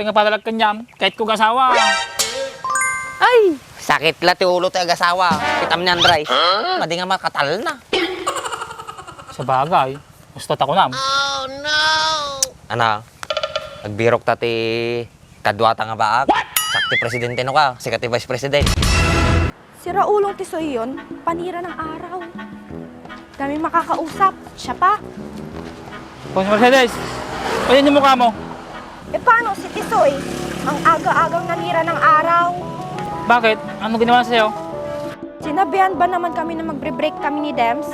padalag kanyam, kahit ko gasawa. Ay, sakit la ti ulo ti agasawa. Kitam niyan, Dray. Madi nga makatal na. Sa bagay, gusto ako nam. Ano? Nagbirok ta ti kadwata nga baag. Sakti presidente no ka, sikat ti vice president. Sira ulong tisoy yun, panira ng araw. Dami makakausap, siya pa. Kung si Mercedes, pwede yung mukha mo. E paano si Tisoy? Ang aga-agang nanira ng araw. Bakit? Ano ginawa sa'yo? Sinabihan ba naman kami na magbre-break kami ni Dems?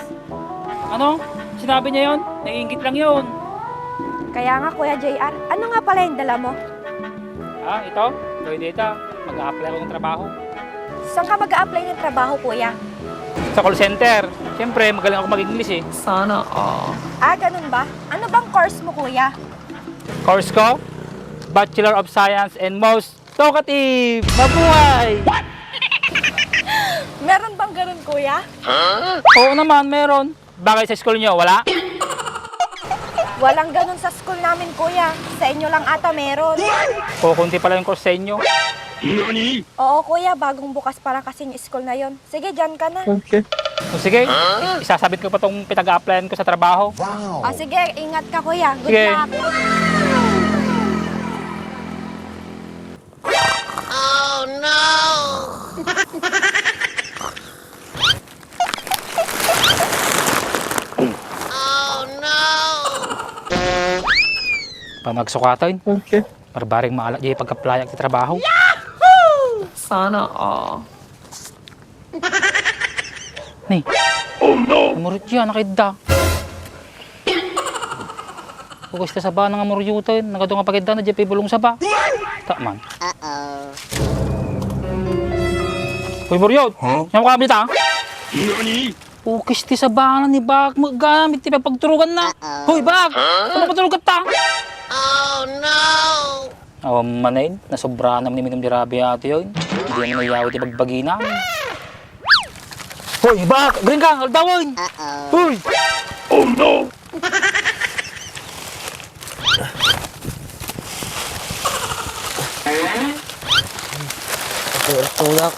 Ano? Sinabi niya yon? Naiingit lang yon. Kaya nga Kuya JR, ano nga pala yung dala mo? Ah, ito? Pwede ito. Mag-a-apply ako ng trabaho. Saan ka mag-a-apply ng trabaho, Kuya? Sa call center. Siyempre, magaling ako mag-English eh. Ah, ganun ba? Ano bang course mo, Kuya? Course ko? Bachelor of Science and Most Talkative! Mabuhay! Meron bang ganun, Kuya? Oo naman, meron. Bagay sa school nyo, wala? Walang ganun sa school namin, Kuya. Sa inyo lang ata meron. Kukunti pala yung course sa inyo. Oo, Kuya. Bagong bukas para kasing school na yon. Sige, dyan ka na. O sige, isasabit ko pa tong pinag-a-applyan ko sa trabaho. Ah, sige, ingat ka, Kuya. Good Sige. luck. Pamagsukatan. Okay. Barbaring maalak di pagka-apply sa trabaho. Sana all. Ni. Oh no. Murit yan, nakida. Pagkas ka sa ba nga muryutan, nagadong nga pagkida na di bulong sa ba. Taman. Uy, muryot! Huh? Yan mo kablit ha? Pukis ti sa ba ni Bak, magamit ti pagturugan na. Hoy, Bak! Ano patulugan ta? Manayin, nasobra naman ni Minum di Rabi ate yun. Hindi naman nayaw ti bagbagi namin. Hoy, Bak! Green ka! Aldawin! Hoy! Oh no! Tulak.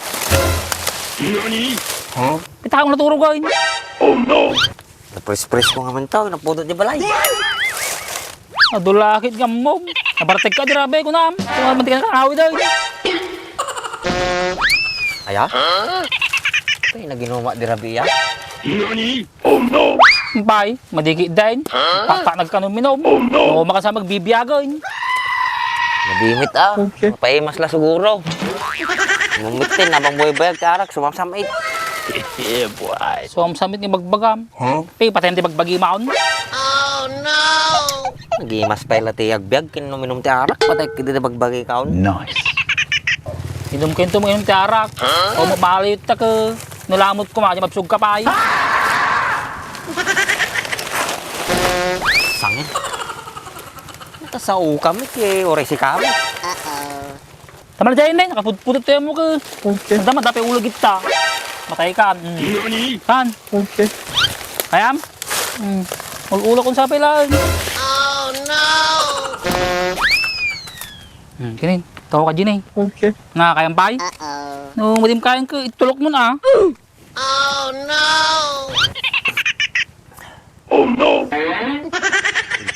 Huh? Kita akong naturugan. Napres-pres ko nga man tao, napudot di balay. Adulakit ka mo. Nabarteg ka di Rabi ko na. Kung mantik ka nakahawi daw. Aya? Ito yung naginuma di Rabia. Bay, madikit din. Pakpak nagkanon minom. Oo, makasama magbibiyagan. Nabimit Mapaimas la siguro. Mumitin, nabang buhay-bayag karak, sumamsamit. Yeah, boy. So, ang samit ni bagbagam. Pay, patente bagbagi maon. Nagimas pa ila ti agbyag, kinuminom ti arak, patay kiti bagbagi kaon. Nice. Inom kayo ito mga ti arak. O mabalit ta ka. Nalamot ko mga mabsug ka pa ay. Sangin. Ito sa ukam, oray si kami. Tama na dyan eh, nakapudpudot tayo mo ka. Okay. Nandama, dapat ulo kita. Matay ka. Kan? Okay. Kayam? Ulo kong sapay lang. Oh no! Kinin, tawa ka dyan eh. Okay. Nga, kayang pay? No, madim kayan ka, itulok mo na. Oh no!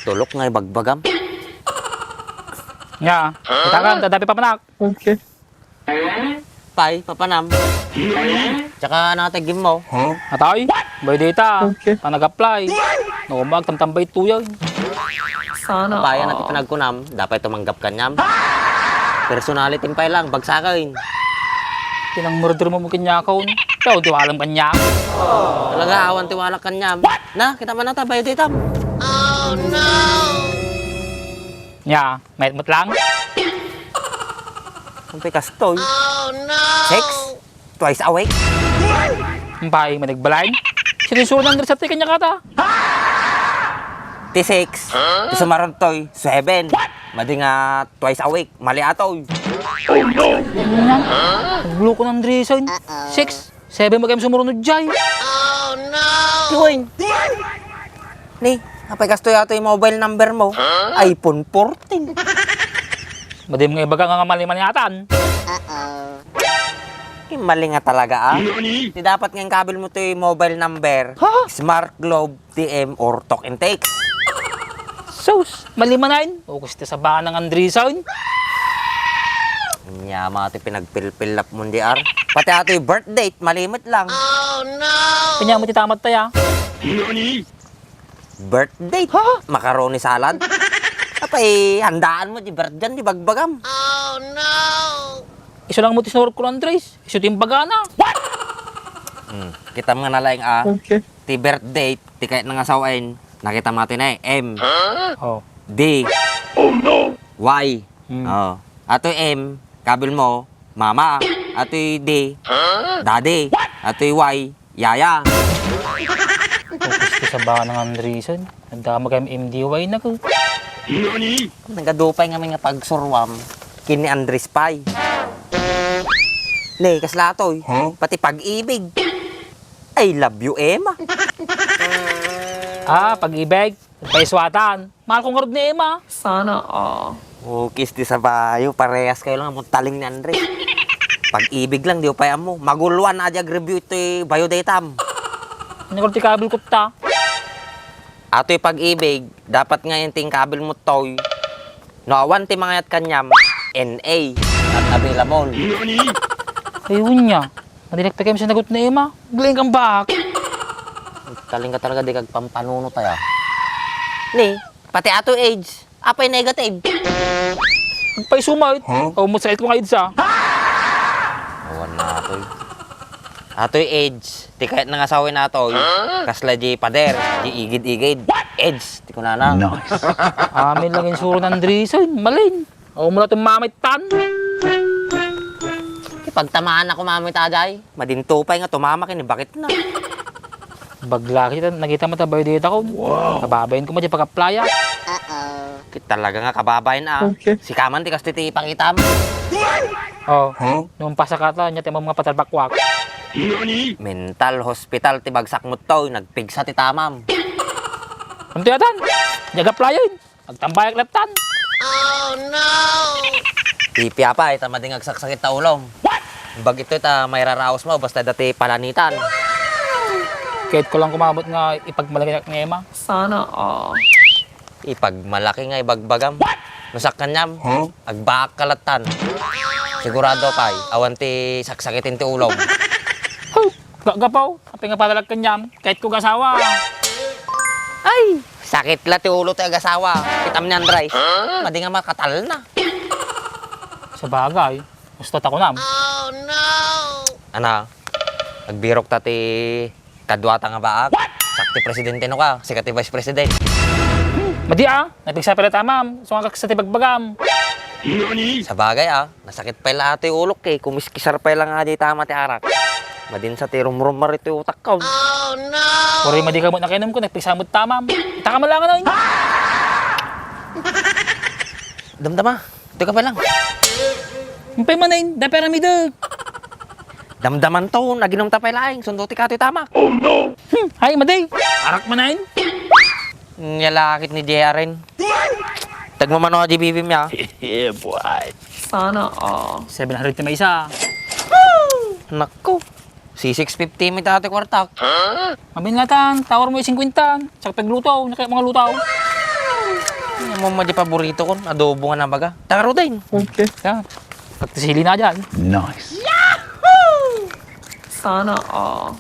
Tulok nga bagbagam. Nga, itakan, tadapi papanak. Okay. Pay, papanam. Tsaka natagim mo. Atay, bay data. Okay. Panag-apply. Nakumag, tamtambay tuyaw. Sana Paya natin panagkunam, dapat tumanggap ka niyam. Personality pa lang, bagsakin. Tinang murder mo kinyakaw. Ikaw, tiwalang kanya. Talaga, awan tiwala ka niyam. Na, kita man nata, bayo ditam. Oh no! Nya, mayat lang. Sampai kastoy. Oh no! Sex? Twice a week? Mbay, managbalay. Sinisunan ng resepte kanya kata. T6. Sumarontoy. 7. Madi nga twice a week. Mali atoy. Nagbulo ko ng drison. 6, 7 magayam sumarunod dyan. Oh no! Tuwing. Ni, napay kastoy ato yung mobile number mo. iPhone 14. Madi mga ibaga nga mali-mali atan. Mali nga talaga Di dapat ngayong kabel mo to yung mobile number, Smart Globe, TM, or Talk and Text. Sus, mali-manain. O gusto sa baka ng Andreson. Nyama ito pinagpil-pilap mo di ar. Pati ato yung birth date, malimit lang. Kanya mo titamat tayo. Birth date? Macaroni salad? Apay, handaan mo di birth dyan, di bagbagam. Iso lang mo tisinurot ko ng Andres. Iso timbaga na. Kita mga nalaing ti birth date, ti kahit nangasawain, nakita mo natin M, Oh. D, Y. Oh. Ato M, kabel mo, mama. Ato D, daddy. Ato Y, yaya. O gusto sa baka ng Andreson. Nagdama kayo MDY na ko. Naggadupay nga mga pagsurwam, kini Andres Pay. Ne, kaslatoy, pati pag-ibig. I love you, Emma. Ah, pag-ibig. Paiswatan. Mahal kong karod ni Emma. Sana all. Ukis di sa bayo, parehas kayo lang ang taling ni Andres. Pag-ibig lang, di upay mo. Maguluan na aja review ito biodatam. Ano ko ti kabel ko ta? Ato yung pag-ibig, dapat nga yung ting kabel mo toy. Nawan ti mga yat kanyam, NA, at available. Ayun niya. Madilag pa kayo sa nagot ni Emma. Galing kang bak. Taling ka talaga di kagpampanuno tayo. Ni, pati ato age, apay negative. Magpaisumait. O masakit ko ngayon sa. Awan na ato Ato'y age, ti kahit nangasawin na ato'y, kasla di pader, di igid-igid. Age, ti kunana. Amin lang yung suro ng Andreson. Malin. O mula itong mamit tan. Pagtamaan ako mamit aday, madintupay nga tumamak ini, bakit na? Bagla kita, nakita mo tabayo dito ko. Kababayin ko mo dyan pag-apply. Talaga nga kababayan Si Kaman ti kasti ti pakita mo. Oh, nung pasakata niya tayo mga patalbakwak. Mental hospital ti bagsak mo to, nagpigsa ti tamam. Ano tiyatan? Nag-apply yun. Nagtambayak latan. Tipi apa, ita mading agsaksakit ta ulong. Bag ito ita may raraos mo, basta dati palanitan. Kahit ko lang kumabot nga ipagmalaki ni Emma. Sana all. Ipagmalaki nga ibagbagam. Nusak kanyam, agbak kalatan. Sigurado kay, awan ti saksakitin ti ulong. Gagapaw. Api nga padalag kanyam. Kahit ko gasawa. Ay, sakit la ti ulo ti agasawa. Kitam ni Andres. Madi nga makatal na. Sa bagay. Gusto ako nam. Ana, nagbirok ta ti kadwata nga baag. Sakti presidente no ka, sikat ti vice president. Madi napigsa pala tamam. So nga sa tibagbagam. Sa bagay nasakit pa lahat ti ulok kumiskisar pa lang nga di tama ti arak. Madin sa ti rumrumar ito utak ka. Puri madi ka mo nakinom ko. Nagpigsa mo tamam. Ita ka malangan na yun. Damdama, ito ka pa lang. Impay manayin. Da piramida. Damdaman to, naginom ta pa laing, sundo ti kato'y tama. Hay madi. Arak manayin. Nyalakit ni Jaya rin. Tagmamano di bibim niya. Sana all. 700 na may isa. Nako, si 650 may dati kwartak. Mabinlatan. Tawar mo yung 50. Tsaka paglutaw. Nakaya mga lutaw. Ano mo di paborito ko, adobo nga na baga. Taro din. Yan. Pagtisili na dyan. Sana all.